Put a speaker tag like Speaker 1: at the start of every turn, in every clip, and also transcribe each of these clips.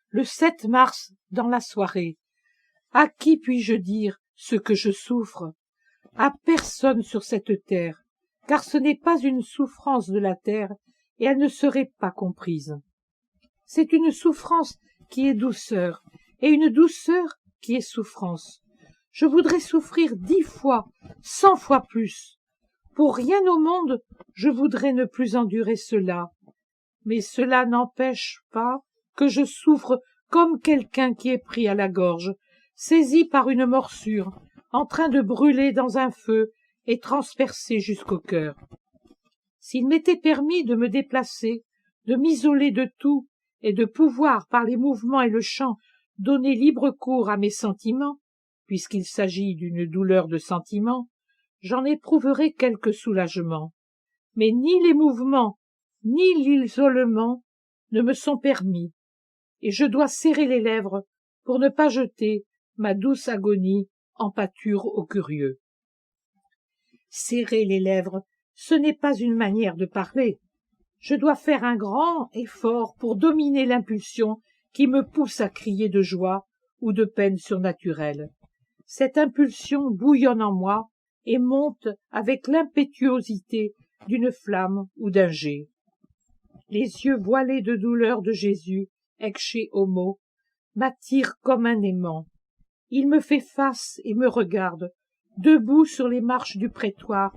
Speaker 1: le 7 mars, dans la soirée. À qui puis-je dire ce que je souffre? À personne sur cette terre, car ce n'est pas une souffrance de la terre, et elle ne serait pas comprise. C'est une souffrance qui est douceur, et une douceur qui est souffrance. Je voudrais souffrir 10 fois, 100 fois plus. Pour rien au monde, je voudrais ne plus endurer cela. Mais cela n'empêche pas que je souffre comme quelqu'un qui est pris à la gorge, saisi par une morsure, en train de brûler dans un feu et transpercé jusqu'au cœur. S'il m'était permis de me déplacer, de m'isoler de tout, et de pouvoir, par les mouvements et le chant, donner libre cours à mes sentiments, puisqu'il s'agit d'une douleur de sentiment, j'en éprouverais quelque soulagement. Mais ni les mouvements, ni l'isolement ne me sont permis, et je dois serrer les lèvres pour ne pas jeter ma douce agonie en pâture aux curieux. Serrer les lèvres, ce n'est pas une manière de parler. Je dois faire un grand effort pour dominer l'impulsion qui me pousse à crier de joie ou de peine surnaturelle. Cette impulsion bouillonne en moi et monte avec l'impétuosité d'une flamme ou d'un jet. Les yeux voilés de douleur de Jésus, ecce homo, m'attirent comme un aimant. Il me fait face et me regarde, debout sur les marches du prétoire,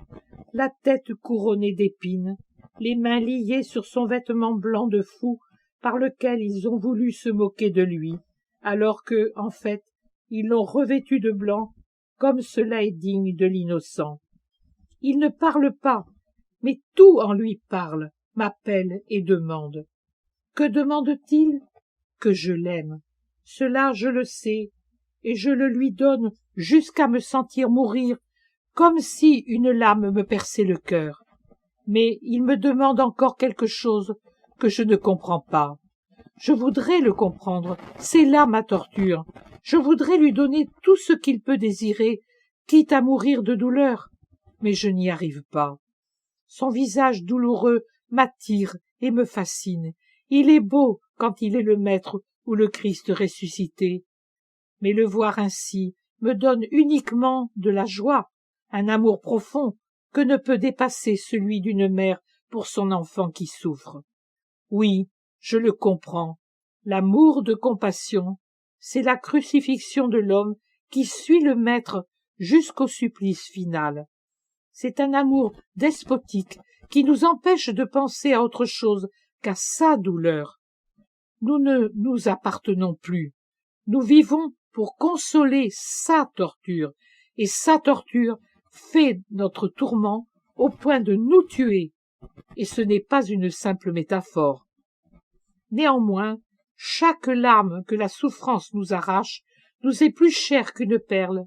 Speaker 1: la tête couronnée d'épines, les mains liées sur son vêtement blanc de fou par lequel ils ont voulu se moquer de lui, alors que, en fait, ils l'ont revêtu de blanc, comme cela est digne de l'innocent. Il ne parle pas, mais tout en lui parle, m'appelle et demande. Que demande-t-il? Que je l'aime. Cela je le sais, et je le lui donne jusqu'à me sentir mourir, comme si une lame me perçait le cœur. Mais il me demande encore quelque chose que je ne comprends pas. Je voudrais le comprendre, c'est là ma torture. Je voudrais lui donner tout ce qu'il peut désirer, quitte à mourir de douleur, mais je n'y arrive pas. Son visage douloureux m'attire et me fascine. Il est beau quand il est le Maître ou le Christ ressuscité. Mais le voir ainsi me donne uniquement de la joie, un amour profond que ne peut dépasser celui d'une mère pour son enfant qui souffre. Oui, je le comprends. L'amour de compassion, c'est la crucifixion de l'homme qui suit le Maître jusqu'au supplice final. C'est un amour despotique qui nous empêche de penser à autre chose qu'à sa douleur. Nous ne nous appartenons plus. Nous vivons pour consoler sa torture, et sa torture fait notre tourment au point de nous tuer, et ce n'est pas une simple métaphore. Néanmoins, chaque larme que la souffrance nous arrache nous est plus chère qu'une perle,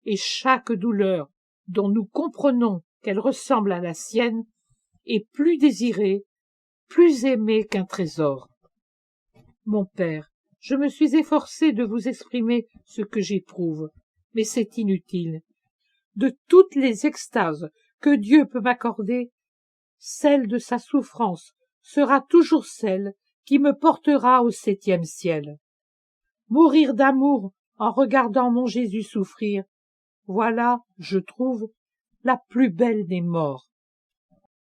Speaker 1: et chaque douleur dont nous comprenons qu'elle ressemble à la sienne est plus désirée, plus aimée qu'un trésor. Mon père, je me suis efforcé de vous exprimer ce que j'éprouve, mais c'est inutile. De toutes les extases que Dieu peut m'accorder, celle de sa souffrance sera toujours celle qui me portera au 7e ciel. Mourir d'amour en regardant mon Jésus souffrir, voilà, je trouve, la plus belle des morts.